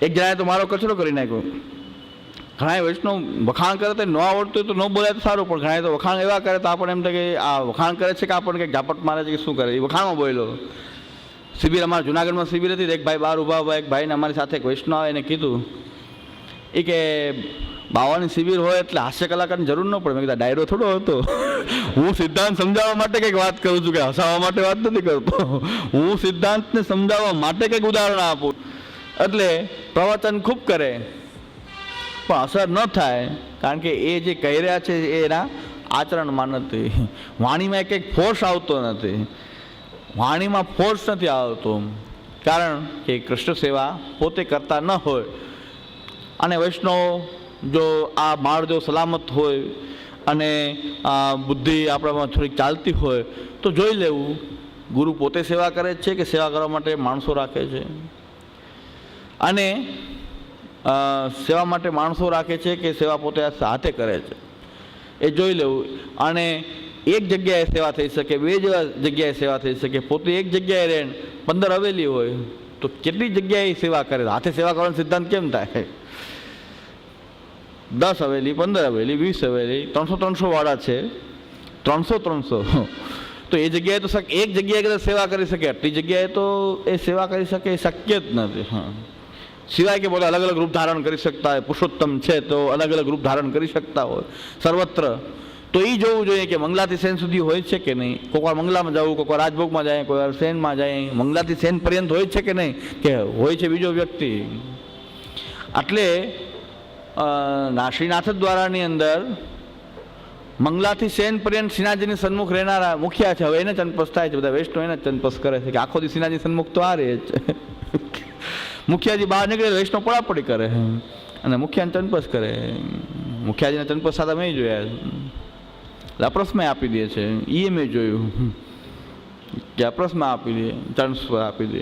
એક જણાએ તો મારો કચરો કરી નાખ્યો. ઘણા વૈષ્ણવ વખાણ કરે તો ન આવડતું હોય તો ન બોલાય તો સારું, પણ ઘણા તો વખાણ એવા કરે તો આપણને એમ થાય કે આ વખાણ કરે છે કે આપણને કંઈક ઝાપટ મારે છે કે શું કરે. એ વખાણમાં બોલેલો. શિબિર અમારા જુનાગઢમાં શિબિર હતી, એક ભાઈ બહાર ઊભા ઊભા એક ભાઈને અમારી સાથે એક વૈષ્ણવ આવે એને કીધું એ કે બાવાની શિબિર હોય એટલે હાસ્ય કલાકારની જરૂર ન પડે. મેં કીધું ડાયરો થોડો હતો. હું સિદ્ધાંત સમજાવવા માટે કંઈક વાત કરું છું, કે હસાવવા માટે વાત નથી કરતો. હું સિદ્ધાંતને સમજાવવા માટે કંઈક ઉદાહરણ આપું. એટલે પ્રવચન ખૂબ કરે પણ અસર ન થાય, કારણ કે એ જે કહી રહ્યા છે એ એના આચરણમાં નથી. વાણીમાં કંઈક ફોર્સ આવતો નથી. વાણીમાં ફોર્સ નથી આવતો, કારણ કે કૃષ્ણ સેવા પોતે કરતા ન હોય. અને વૈષ્ણવ જો આ માળ જો સલામત હોય અને બુદ્ધિ આપણામાં થોડીક ચાલતી હોય તો જોઈ લેવું ગુરુ પોતે સેવા કરે છે કે સેવા કરવા માટે માણસો રાખે છે. અને સેવા માટે માણસો રાખે છે કે સેવા પોતે હાથે કરે છે એ જોઈ લેવું. અને એક જગ્યાએ સેવા થઈ શકે, બે જગ્યાએ સેવા થઈ શકે. પોતે એક જગ્યાએ રહે 15 હવેલી હોય તો કેટલી જગ્યાએ સેવા કરે. હાથે સેવા કરવાનો સિદ્ધાંત કેમ થાય? 10 હવેલી, 15 હવેલી, 20 હવેલી, 300 વાળા છે, 300 તો એ જગ્યાએ તો એક જગ્યાએ કદાચ સેવા કરી શકે, આટલી જગ્યાએ તો એ સેવા કરી શકે એ શક્ય જ નથી. હા, સિવાય કે બધા અલગ અલગ રૂપ ધારણ કરી શકતા હોય. પુરુષોત્તમ છે તો અલગ અલગ રૂપ ધારણ કરી શકતા હોય સર્વત્ર. તો એ જોવું જોઈએ કે મંગલાથી સેન સુધી હોય છે કે નહીં. કોઈ વાર મંગલામાં જવું, કોઈ વાર રાજભોગમાં જાય, કોઈ વાર સેનમાં જાય. મંગલાથી સેન પર્યંત હોય છે કે નહીં, કે હોય છે બીજો વ્યક્તિ. એટલે શ્રીનાથ દ્વારાની અંદર મંગલાથી સેન પર્યંત શ્રીનાથજીની સન્મુખ રહેનારા મુખિયા છે. હવે એને ચંપસ થાય છે, બધા વૈષ્ણવ એને ચંપસ કરે છે કે આખો દી શ્રીનાથજી સન્મુખ તો આ રહે છે. મુખિયાજી બહાર નીકળે વૈષ્ણવ પડાપડી કરે અને મુખિયાને ચંપસ કરે. મુખિયાજીને ચંપસ સાથે મેં જોયા, અપ્રસમાં આપી દે છે. એ મેં જોયું કે અપ્રસમાં આપી દે, ચંપસ આપી દે.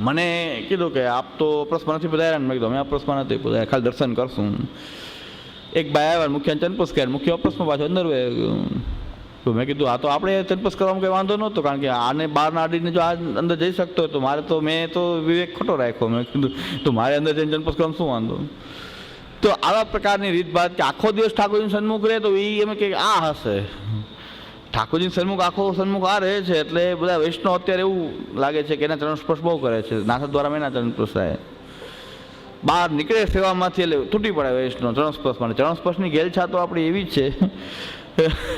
મને કીધું કે આપ તો અપ્રસમાં નથી પધાર્યા ને. મેં કીધું અમે અપ્રસમાં નથી પધાર્યા, ખાલી દર્શન કરશું. એક ભાઈ આવ્યા, મુખ્ય ચંપસ કર્યા, મુખ્ય અપ્રસમાં પાછો અંદર તો મેં કીધું આ તો આપણે ચંપસ કરવામાં કંઈ વાંધો નહોતો, કારણ કે આને બહારના આડીને જો આ અંદર જઈ શકતો હોય તો મારે તો મેં તો વિવેક ખોટો રાખ્યો. મેં કીધું તો મારે અંદર જઈને ચંપસ કરવામાં શું વાંધો. તો આવા પ્રકારની રીતભાત કે આખો દિવસ ઠાકોરજીનું સન્મુખ રહે તો એ એમ કે આ હશે. ઠાકોરજીનું સન્મુખ આખો સન્મુખ આ રહે છે એટલે બધા વૈષ્ણવ અત્યારે એવું લાગે છે કે એના ચરણ સ્પર્શ બહુ કરે છે. નાથ દ્વારા એના ચરણ સ્પર્શ થાય. બહાર નીકળે સેવામાંથી એટલે તૂટી પડે વૈષ્ણવ ચરણ સ્પર્શ માટે. ચરણ સ્પર્શની ઘેલછા તો આપણી એવી જ છે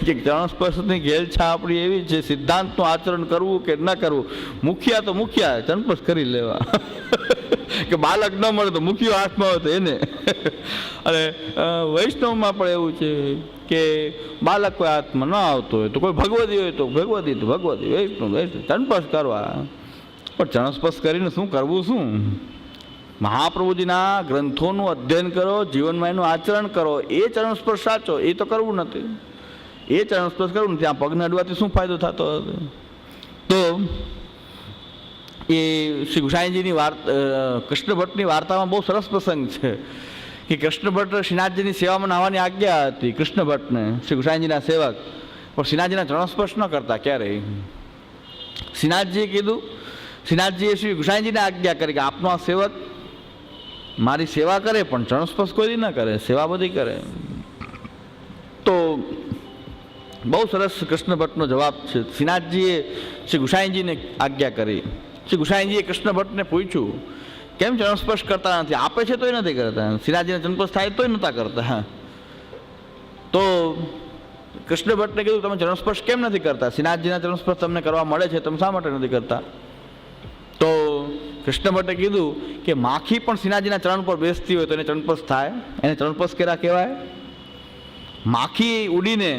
કે ચરણ સ્પર્શની ઘેલછા આપણી એવી છે, સિદ્ધાંતનું આચરણ કરવું કે ન કરવું. મુખિયા તો મુખિયા ચણપસ કરી લેવા કે બાલક ન મળે તો મુખિયો હાથમાં હોય તો એને. અને વૈષ્ણવમાં પણ એવું છે કે બાલક કોઈ હાથમાં ન આવતો હોય તો કોઈ ભગવતી હોય તો ભગવતી વૈષ્ણવ ચણપસ કરવા. પણ ચણસ્પર્શ કરીને શું કરવું? શું મહાપ્રભુજીના ગ્રંથોનું અધ્યયન કરો, જીવનમાં એનું આચરણ કરો. એ ચરણસ્પર્શ સાચો. એ તો કરવું નથી. એ ચરણસ્પર્શ કરવું નથી. આ પગને અડવાથી શું ફાયદો થતો હતો? તો એ શ્રી ગુસાઈજીની કૃષ્ણ ભટ્ટની વાર્તામાં બહુ સરસ પ્રસંગ છે કે કૃષ્ણ ભટ્ટ શ્રીનાથજીની સેવામાં આવવાની આજ્ઞા હતી કૃષ્ણ ભટ્ટને, શ્રી ગુસાઈજીના સેવક. પણ શ્રીનાથજીના ચરણસ્પર્શ ન કરતા ક્યારેય. શ્રીનાથજીએ કીધું, શ્રીનાથજીએ શ્રી ગુસાઈજીને આજ્ઞા કરી કે આપનો આ સેવક મારી સેવા કરે પણ ચરણસ્પર્શ કોઈ ન કરે, સેવા બધી કરે. તો બહુ સરસ કૃષ્ણ ભટ્ટનો જવાબ છે. શ્રીનાથજીએ શ્રી ગુસાઈજીને આજ્ઞા કરી. શ્રી ગુસાઈજીએ કૃષ્ણ ભટ્ટને પૂછ્યું કેમ ચરણસ્પર્શ કરતા નથી? આપે છે તોય નથી કરતા, શ્રીનાથજીને ચરણસ્પર્શ થાય તોય નહોતા કરતા. હા, તો કૃષ્ણ ભટ્ટને કીધું તમે ચરણસ્પર્શ કેમ નથી કરતા? શ્રીનાથજીના ચરણસ્પર્શ તમને કરવા મળે છે, તમે શા માટે નથી કરતા? તો કૃષ્ણ ભટ્ટે કીધું કે માખી પણ શ્રીનાથજીના ચરણ પર બેસતી હોય તો એને ચરણસ્પર્શ થાય. એને ચરણસ્પર્શ કર્યા કહેવાય. માખી ઉડીને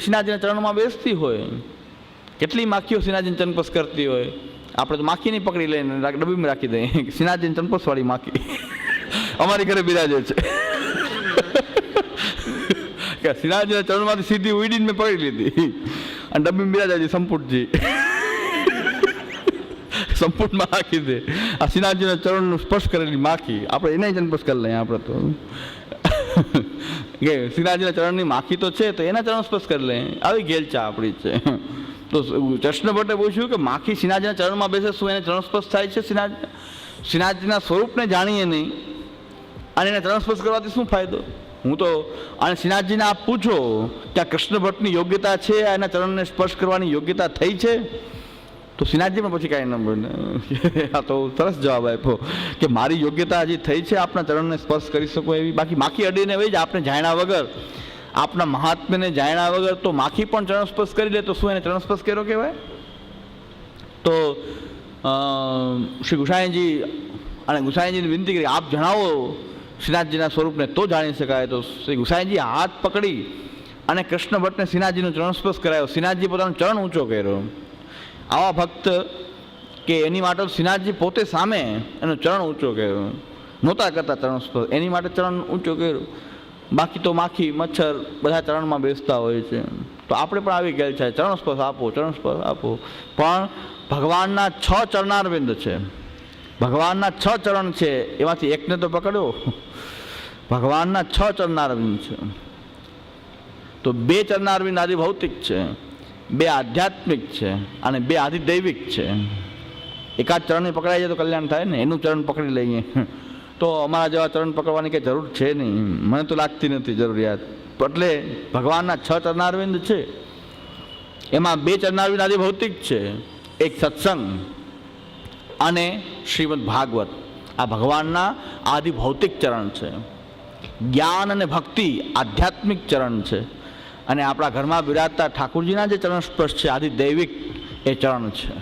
શ્રીનાથજીના ચરણમાં બેસતી હોય. કેટલી માખીઓ શ્રીનાથજીને ચરણસ્પર્શ કરતી હોય. આપણે તો માખી નહીં પકડી લઈને ડબ્બીમાં રાખી દઈએ. શ્રીનાથજીને ચરણસ્પર્શવાળી માખી અમારી ઘરે બિરાજે છે કે શ્રીનાથજીના ચરણમાંથી સીધી ઉડીને મેં પકડી લીધી અને ડબ્બીમાં બિરાજે સંપુટજી. સંપૂર્ણમાં રાખી દે આ શ્રીનાથજીના ચરણનું સ્પર્શ કરેલી માખી. આપણે એને ચરણ કરી લઈએ. આપણે તો કે શ્રીનાથજીના ચરણની માખી તો છે તો એના ચરણ સ્પર્શ કરી લઈએ. આવી ઘેલચા આપણી છે. તો કૃષ્ણ ભટ્ટે પૂછ્યું કે માખી શ્રીનાથજીના ચરણમાં બેસે શું એને ચરણ સ્પર્શ થાય છે? શ્રીનાથજીના સ્વરૂપને જાણીએ નહીં અને એને ચરણ સ્પર્શ કરવાથી શું ફાયદો? હું તો અને શ્રીનાથજીને આપ પૂછો કે આ કૃષ્ણ ભટ્ટની યોગ્યતા છે, એના ચરણને સ્પર્શ કરવાની યોગ્યતા થઈ છે? તો શ્રીનાથજી પણ પછી કાંઈ ન બોલે. આ તો સરસ જવાબ આપ્યો કે મારી યોગ્યતા હજી થઈ છે આપના ચરણને સ્પર્શ કરી શકો એવી. બાકી માખી અડીને વહી જ આપને જાણ્યા વગર, આપના મહાત્મ્યને જાણ્યા વગર તો માખી પણ ચરણ સ્પર્શ કરી લે તો શું એને ચરણ સ્પર્શ કર્યો કહેવાય? તો શ્રી ગુસાઈજી અને ગુસાઈજીને વિનંતી કરી આપ જણાવો શ્રીનાથજીના સ્વરૂપને તો જાણી શકાય. તો શ્રી ગુસાઈજી હાથ પકડી અને કૃષ્ણ ભટ્ટને શ્રીનાથજીનો ચરણ સ્પર્શ કરાયો. શ્રીનાથજી પોતાનો ચરણ ઊંચો કર્યો. આવા ભક્ત કે એની માટે શ્રીનાથજી પોતે સામે એનો ચરણ ઊંચો કર્યો, નહોતા કરતા ચરણ સ્પર્શ, એની માટે ચરણ ઊંચો કર્યો. બાકી તો માખી મચ્છર બધા ચરણમાં બેસતા હોય છે. તો આપણે પણ આવી ગયેલ છે ચરણ સ્પર્શ આપો, ચરણ સ્પર્શ આપો. પણ ભગવાનના 6 ચરણારવિંદ છે, ભગવાનના 6 ચરણ છે, એમાંથી એકને તો પકડ્યો. ભગવાનના 6 ચરણારવિંદ છે. તો 2 ચરણારવિંદ આદિ ભૌતિક છે, 2 આધ્યાત્મિક છે અને 2 આધિદૈવિક છે. એકાદ ચરણને પકડાઈ જાય તો કલ્યાણ થાય ને, એનું ચરણ પકડી લઈએ તો અમારા જેવા ચરણ પકડવાની કંઈ જરૂર છે નહીં, મને તો લાગતી નથી જરૂરિયાત. એટલે ભગવાનના 6 ચરણારવિંદ છે, એમાં 2 ચરણારવિંદ આદિ ભૌતિક છે, એક સત્સંગ અને શ્રીમદ ભાગવત. આ ભગવાનના આદિ ભૌતિક ચરણ છે. જ્ઞાન અને ભક્તિ આધ્યાત્મિક ચરણ છે. અને આપણા ઘરમાં બિરાજતા ઠાકુરજીના જે ચરણ સ્પર્શ છે આદિ દૈવિક એ ચરણ છે.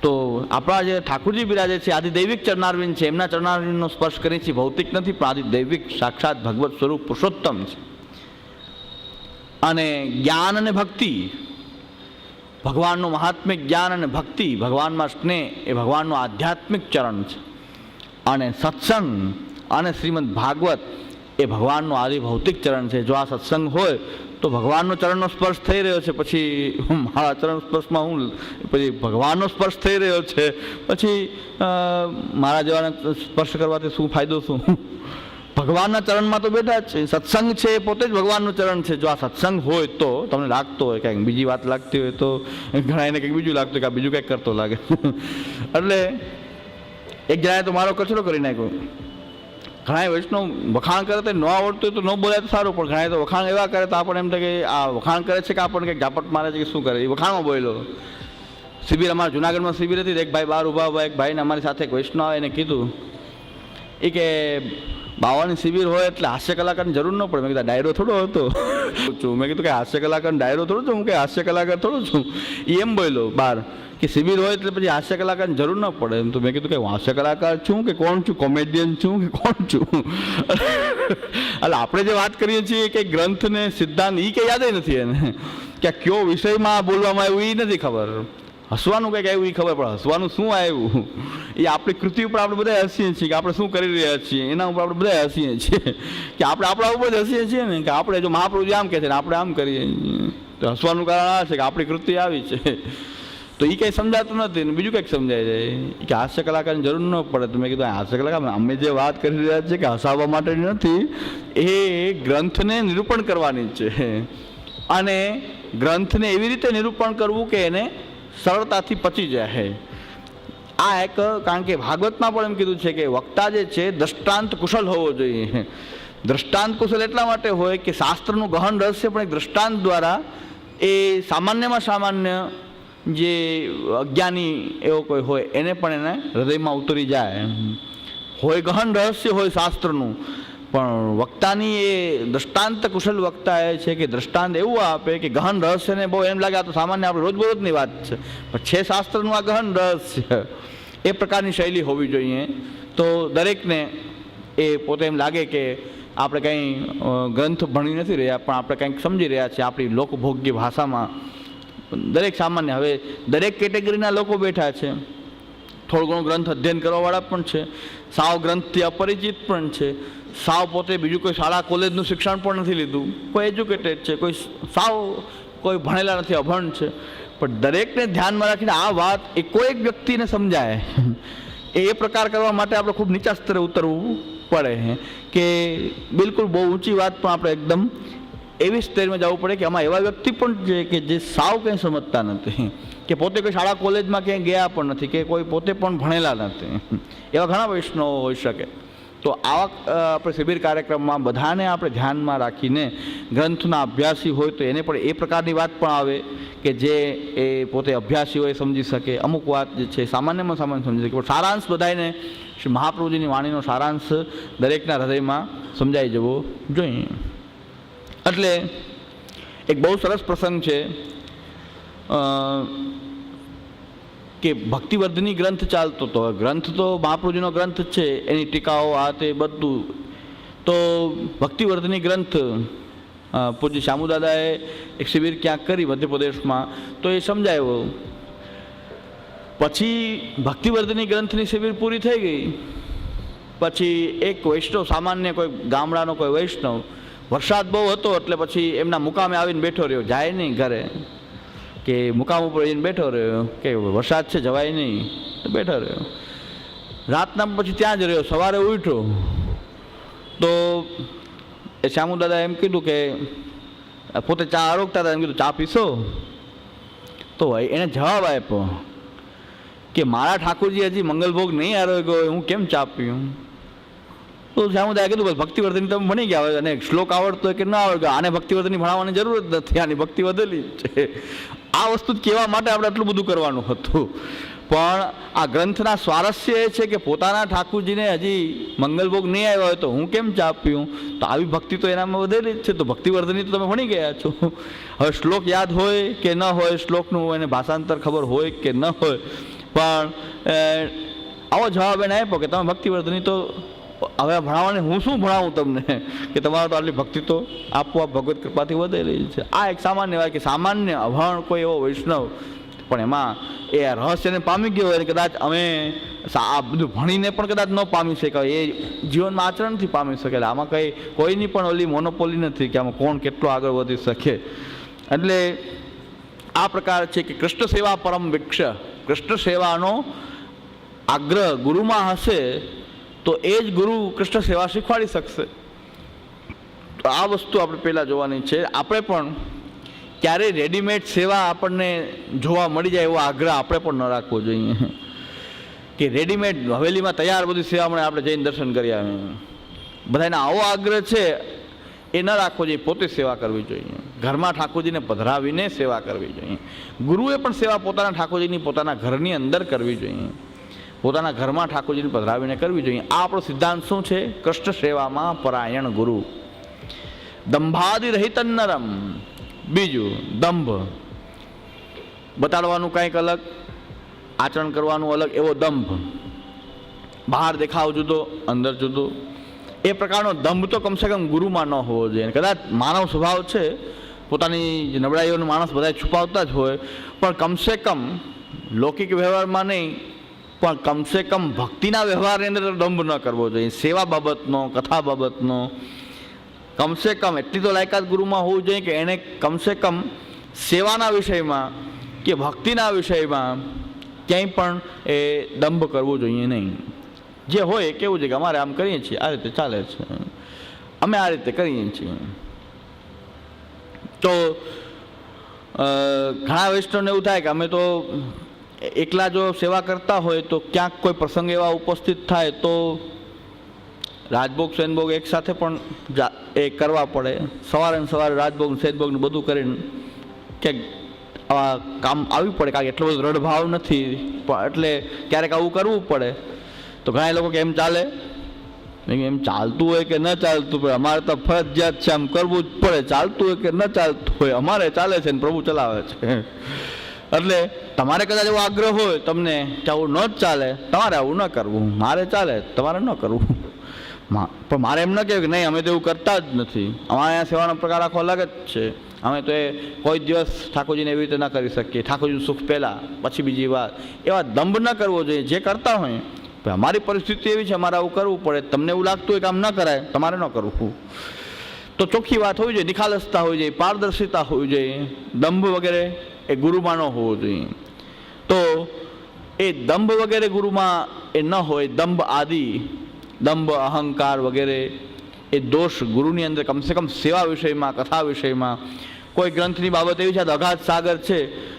તો આપણા જે ઠાકુરજી બિરાજે છે આદિ દૈવિક ચરણારવિંદ છે, એમના ચરણારવિંદનો સ્પર્શ કરીએ છીએ. ભૌતિક નથી પણ આદિ દૈવિક સાક્ષાત ભગવત સ્વરૂપ પુરુષોત્તમ છે. અને જ્ઞાન અને ભક્તિ, ભગવાનનું મહાત્મિક જ્ઞાન અને ભક્તિ, ભગવાનમાં સ્નેહ એ ભગવાનનું આધ્યાત્મિક ચરણ છે. અને સત્સંગ અને શ્રીમદ ભાગવત એ ભગવાનનું આદિ ભૌતિક ચરણ છે. જો આ સત્સંગ હોય તો ભગવાનનો ચરણનો સ્પર્શ થઈ રહ્યો છે, પછી મારા ચરણ સ્પર્શમાં હું પછી ભગવાનનો સ્પર્શ થઈ રહ્યો છે, પછી મારા જેવાને સ્પર્શ કરવાથી શું ફાયદો? શું ભગવાનના ચરણમાં તો બેઠા જ છે. સત્સંગ છે એ પોતે જ ભગવાનનું ચરણ છે. જો આ સત્સંગ હોય તો તમને લાગતો હોય કંઈક બીજી વાત લાગતી હોય તો ઘણા એને કંઈક બીજું લાગતું હોય કે આ બીજું કંઈક કરતો લાગે. એટલે એક જણાએ તો મારો કચરો કરી નાખ્યો. ઘણા વૈષ્ણવ વખાણ કરે તો ન આવડતું હોય તો ન બોલાય તો સારું, પણ ઘણા તો વખાણ એવા કરે તો આપણને એમ થાય કે આ વખાણ કરે છે કે આપણને કંઈક ઝાપટ મારે છે કે શું કરે. એ વખાણમાં બોલ્યો. શિબિર અમારા જુનાગઢમાં શિબિર હતી, એક ભાઈ બહાર ઊભા એક ભાઈને અમારી સાથે એક વૈષ્ણવ આવે એને કીધું એ કે બાવાની શિબિર હોય એટલે હાસ્ય કલાકારની જરૂર ન પડે. મેં કીધું ડાયરો થોડો હતો છું. મેં કીધું કે હાસ્ય કલાકાર ડાયરો થોડો છું, હું કે હાસ્ય કલાકાર થોડો છું. એ એમ બોલ્યો બહાર કે શિબિર હોય એટલે પછી હાસ્ય કલાકારની જરૂર ન પડે. એમ તો મેં કીધું કે હું હાસ્ય કલાકાર છું કે કોણ છું, કોમેડિયન છું કે કોણ છું? એટલે આપણે જે વાત કરીએ છીએ કે ગ્રંથને સિદ્ધાંત એ કંઈ યાદ નથી એને, કે કયો વિષયમાં બોલવામાં આવ્યું એ નથી ખબર. હસવાનું કંઈક આવ્યું એ ખબર, પણ હસવાનું શું આવ્યું એ આપણી કૃતિ ઉપર આપણે બધા હસીએ છીએ કે આપણે શું કરી રહ્યા છીએ એના ઉપર આપણે બધા હસીએ છીએ, કે આપણે આપણા ઉપર જ હસીએ છીએ ને, કે આપણે જો મહાપ્રભુજી આમ કહે છે ને આપણે આમ કરીએ. તો હસવાનું કારણ આ છે કે આપણી કૃતિ આવી છે. તો એ કંઈ સમજાતું નથી ને બીજું કંઈક સમજાય જાય કે હાસ્ય કલાકારની જરૂર ન પડે. તો મેં કીધું હાસ્ય કલાકાર અમે જે વાત કરી રહ્યા છીએ કે હસાવવા માટેની નથી, એ ગ્રંથને નિરૂપણ કરવાની છે. અને ગ્રંથને એવી રીતે નિરૂપણ કરવું કે એને સરળતાથી પચી જાય. આ એક કારણ કે ભાગવતમાં પણ એમ કીધું છે કે વક્તા જે છે દ્રષ્ટાંત કુશલ હોવો જોઈએ. દ્રષ્ટાંત કુશલ એટલા માટે હોય કે શાસ્ત્રનું ગહન રહસ્ય પણ એક દ્રષ્ટાંત દ્વારા એ સામાન્યમાં સામાન્ય જે અજ્ઞાની એવો કોઈ હોય એને પણ એને હૃદયમાં ઉતરી જાય. હોય ગહન રહસ્ય હોય શાસ્ત્રનું, પણ વક્તાની એ દ્રષ્ટાંત કુશલ વક્તા એ છે કે દ્રષ્ટાંત એવું આપે કે ગહન રહસ્યને બહુ એમ લાગે આ તો સામાન્ય આપણે રોજબરોજની વાત છે, પણ છે શાસ્ત્રનું આ ગહન રહસ્ય. એ પ્રકારની શૈલી હોવી જોઈએ. તો દરેકને એ પોતે એમ લાગે કે આપણે કંઈ ગ્રંથ ભણી નથી રહ્યા, પણ આપણે કંઈક સમજી રહ્યા છીએ આપણી લોકભોગ્ય ભાષામાં. દરેક સામાન્ય હવે દરેક કેટેગરીના લોકો બેઠા છે. થોડું ઘણું ગ્રંથ અધ્યયન કરવાવાળા પણ છે, સાવ ગ્રંથથી અપરિચિત પણ છે, સાવ પોતે બીજું કોઈ શાળા કોલેજનું શિક્ષણ પણ નથી લીધું, કોઈ એજ્યુકેટેડ છે, કોઈ સાવ કોઈ ભણેલા નથી, અભણ છે. પણ દરેકને ધ્યાનમાં રાખીને આ વાત એ કોઈ વ્યક્તિને સમજાય એ પ્રકાર કરવા માટે આપણે ખૂબ નીચા સ્તરે ઉતરવું પડે કે બિલકુલ બહુ ઊંચી વાત પણ આપણે એકદમ એવી સ્ટેજમાં જવું પડે કે આમાં એવા વ્યક્તિ પણ છે કે જે સાવ કંઈ સમજતા નથી, કે પોતે કોઈ શાળા કોલેજમાં ક્યાંય ગયા પણ નથી, કે કોઈ પોતે પણ ભણેલા નથી, એવા ઘણા વૈષ્ણવો હોઈ શકે. તો આવા આપણે શિબિર કાર્યક્રમમાં બધાને આપણે ધ્યાનમાં રાખીને ગ્રંથના અભ્યાસી હોય તો એને પણ એ પ્રકારની વાત પણ આવે કે જે એ પોતે અભ્યાસી હોય સમજી શકે. અમુક વાત જે છે સામાન્યમાં સામાન્ય સમજી શકે, પણ સારાંશ બધાને શ્રી મહાપ્રભુજીની વાણીનો સારાંશ દરેકના હૃદયમાં સમજાઈ જવો જોઈએ. એટલે એક બહુ સરસ પ્રસંગ છે કે ભક્તિવર્ધની ગ્રંથ ચાલતો હતો. ગ્રંથ તો મહાપ્રભુજીનો ગ્રંથ જ છે, એની ટીકાઓ આ તે બધું. તો ભક્તિવર્ધની ગ્રંથ પૂજ્ય શ્યામુદાદાએ એક શિબિર ક્યાંક કરી મધ્યપ્રદેશમાં, તો એ સમજાયો. પછી ભક્તિવર્ધની ગ્રંથની શિબિર પૂરી થઈ ગઈ. પછી એક વૈષ્ણવ, સામાન્ય કોઈ ગામડાનો કોઈ વૈષ્ણવ, વરસાદ બહુ હતો એટલે પછી એમના મુકામે આવીને બેઠો રહ્યો, જાય નહીં ઘરે, કે મુકામ ઉપર જઈને બેઠો રહ્યો કે વરસાદ છે જવાય નહીં, બેઠો રહ્યો. રાતના પછી ત્યાં જ રહ્યો. સવારે ઉઠ્યો તો એ શ્યામુદાદા એમ કીધું કે પોતે ચા આરોગતા હતા, એમ કીધું ચા પીશો? તો એને જવાબ આપ્યો કે મારા ઠાકોરજી હજી મંગલભોગ નહીં આરોગ્યો, હું કેમ ચા પીઉં? તો શ્યામુદાએ કીધું ભક્તિવર્ધની તમે ભણી ગયા હોય અને શ્લોક આવડતો હોય કે ન આવડતો, આને ભક્તિવર્ધની ભણાવવાની જરૂર જ નથી, આની ભક્તિ વધેલી છે. આ વસ્તુ કહેવા માટે આપણે આટલું બધું કરવાનું હતું. પણ આ ગ્રંથના સ્વારસ્ય એ છે કે પોતાના ઠાકુરજીને હજી મંગલભોગ નહીં આવ્યો હોય તો હું કેમ ચા પીઉં? તો આવી ભક્તિ તો એનામાં વધેલી જ છે. તો ભક્તિવર્ધની તો તમે ભણી ગયા છો. હવે શ્લોક યાદ હોય કે ન હોય, શ્લોકનું એને ભાષાંતર ખબર હોય કે ન હોય, પણ આવો જવાબ એને આપ્યો કે તમે ભક્તિવર્ધની તો હવે ભણાવવાની હું શું ભણાવું તમને, કે તમારે તો આટલી ભક્તિ તો આપોઆપ ભગવત કૃપાથી વધેલી છે. આ એક સામાન્ય વાત કે સામાન્ય અભણ કોઈ એવો વૈષ્ણવ પણ એમાં એ રહસ્યને પામી ગયો હોય, કદાચ અમે આ બધું ભણીને પણ કદાચ ન પામી શકાય, એ જીવનમાં આચરણથી પામી શકેલા. આમાં કંઈ કોઈની પણ ઓલી મોનોપોલી નથી કે આમાં કોણ કેટલો આગળ વધી શકે. એટલે આ પ્રકાર છે કે કૃષ્ણ સેવા પરમ વૃક્ષ, કૃષ્ણ સેવાનો આગ્રહ ગુરુમાં હશે તો એ જ ગુરુ કૃષ્ણ સેવા શીખવાડી શકશે. તો આ વસ્તુ આપણે પહેલાં જોવાની છે. આપણે પણ ક્યારેય રેડીમેડ સેવા આપણને જોવા મળી જાય એવો આગ્રહ આપણે પણ ન રાખવો જોઈએ, કે રેડીમેડ હવેલીમાં તૈયાર બધી સેવા આપણે જઈને દર્શન કરી આવીએ. બધાને આવો આગ્રહ છે એ ન રાખવો જોઈએ. પોતે સેવા કરવી જોઈએ, ઘરમાં ઠાકોરજીને પધરાવીને સેવા કરવી જોઈએ. ગુરુએ પણ સેવા પોતાના ઠાકોરજીની પોતાના ઘરની અંદર કરવી જોઈએ, પોતાના ઘરમાં ઠાકોરજીને પધરાવીને કરવી જોઈએ. આ આપણો સિદ્ધાંત શું છે? કૃષ્ણ સેવામાં પરાયણ ગુરુ. દંભાદિ રહિત નરમ. બીજું દંભ બતાડવાનું કંઈક અલગ, આચરણ કરવાનું અલગ, એવો દંભ. બહાર દેખાવ જુદો, અંદર જુદો. એ પ્રકારનો દંભ તો કમસે કમ ગુરુમાં ન હોવો જોઈએ. કદાચ માનવ સ્વભાવ છે, પોતાની નબળાઈઓનો માણસ બધા છુપાવતા જ હોય, પણ કમસે કમ લૌકિક વ્યવહારમાં નહીં, પણ કમસે કમ ભક્તિના વ્યવહારની અંદર દંભ ન કરવો જોઈએ. સેવા બાબતનો, કથા બાબતનો કમસે કમ એટલી તો લાયકાત ગુરુમાં હોવું જોઈએ કે એણે કમસે કમ સેવાના વિષયમાં કે ભક્તિના વિષયમાં ક્યાંય પણ એ દંભ કરવો જોઈએ નહીં. જે હોય કેવું છે કે અમારે આમ કરીએ છીએ, આ રીતે ચાલે છે, અમે આ રીતે કરીએ છીએ. તો ઘણા વૈષ્ણવને એવું થાય કે અમે તો એકલા જો સેવા કરતા હોય તો ક્યાંક કોઈ પ્રસંગ એવા ઉપસ્થિત થાય તો રાજભોગ શયનભોગ એકસાથે પણ એ કરવા પડે. સવારે સવારે રાજભોગ શયનભોગનું બધું કરીને ક્યાંક આવા કામ આવી પડે, કારણ કે એટલો બધો દ્રઢ નથી, પણ એટલે ક્યારેક આવું કરવું પડે. તો ઘણા લોકો કે એમ ચાલે, એમ ચાલતું હોય કે ન ચાલતું હોય, અમારે તો ફરજિયાત છે, આમ કરવું જ પડે. ચાલતું હોય કે ન ચાલતું હોય, અમારે ચાલે છે ને પ્રભુ ચલાવે છે. એટલે તમારે કદાચ એવો આગ્રહ હોય તમને કે આવું ન જ ચાલે, તમારે આવું ન કરવું, મારે ચાલે તમારે ન કરવું. પણ મારે એમ ન કહેવું કે નહીં અમે તો એવું કરતા જ નથી, અમારે અહીંયા સેવાનો પ્રકાર આખો અલગ જ છે, અમે તો એ કોઈ દિવસ ઠાકોરજીને એવી રીતે ન કરી શકીએ, ઠાકોરજીનું સુખ પહેલાં પછી બીજી વાત. એવા દંભ ન કરવો જોઈએ. જે કરતા હોય અમારી પરિસ્થિતિ એવી છે, અમારે આવું કરવું પડે, તમને એવું લાગતું હોય કે આમ ન કરાય, તમારે ન કરવું. તો ચોખ્ખી વાત હોવી જોઈએ, નિખાલસતા હોવી જોઈએ, પારદર્શિતા હોવી જોઈએ. દંભ વગેરે એ ગુરુમાં ન હોવો જોઈએ. તો એ દંભ વગેરે ગુરુમાં એ ન હોય. દંભ આદિ, દંભ અહંકાર વગેરે એ દોષ ગુરુની અંદર કમસે કમ સેવા વિષયમાં, કથા વિષયમાં, કોઈ ગ્રંથની બાબત એવી છે, અગાધ સાગર છે,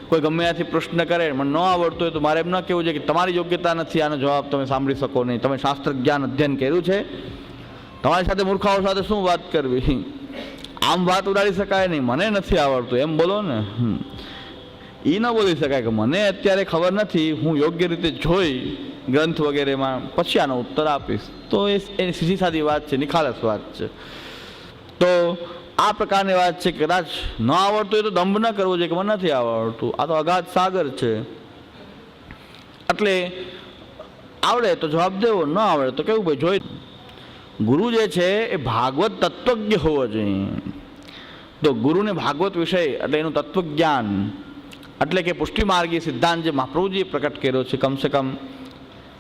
કોઈ ગમે ત્યાંથી પ્રશ્ન કરે, મને ન આવડતું હોય તો મારે એમ ન કહેવું છે કે તમારી યોગ્યતા નથી, આનો જવાબ તમે સાંભળી શકો નહીં, તમે શાસ્ત્ર જ્ઞાન અધ્યયન કર્યું છે, તમારી સાથે મૂર્ખાઓ સાથે શું વાત કરવી, આમ વાત ઉડાડી શકાય નહીં, મને નથી આવડતું એમ બોલો ને. એ ન બોલી શકાય કે મને અત્યારે ખબર નથી, હું યોગ્ય રીતે જોઈ ગ્રંથ વગેરેમાં પછી આનો ઉત્તર આપીશ. તો એ સીધી સાદી વાત છે, નિખાલસ વાત છે. તો આ પ્રકારની વાત છે. કદાચ ન આવડતું હોય તો દંભ ન કરવો જોઈએ કે મને નથી આવડતું, આ તો અગાધ સાગર છે, એટલે આવડે તો જવાબ દેવો, ન આવડે તો કેવું ભાઈ જોઈ. ગુરુ જે છે એ ભાગવત તત્વજ્ઞ હોવો જોઈએ. તો ગુરુને ભાગવત વિષય એટલે એનું તત્વજ્ઞાન, એટલે કે પુષ્ટિ માર્ગી સિદ્ધાંત જે મહાપ્રભુજીએ પ્રકટ કર્યો છે, કમસે કમ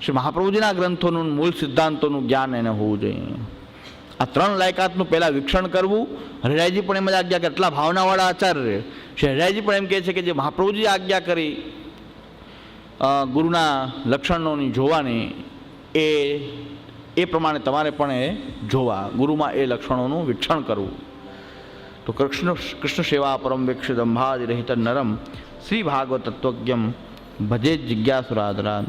શ્રી મહાપ્રભુજીના ગ્રંથોનું મૂળ સિદ્ધાંતોનું જ્ઞાન એને હોવું જોઈએ. આ ત્રણ લાયકાતનું પહેલાં વીક્ષણ કરવું. હરિરાયજી પણ એમ જ આજ્ઞા કરે, એટલા ભાવનાવાળા આચાર્ય શ્રી હરિરાયજી પણ એમ કહે છે કે જે મહાપ્રભુજી આજ્ઞા કરી ગુરુના લક્ષણોની જોવાની, એ પ્રમાણે તમારે પણ એ જોવા, ગુરુમાં એ લક્ષણોનું વીક્ષણ કરવું. તો કૃષ્ણ સેવા પરમ વેક્ષિત અંભાદિ રહિત નરમ શ્રી ભાગવત તત્વજ્ઞમ ભજે જિજ્ઞાસુરાદરાન.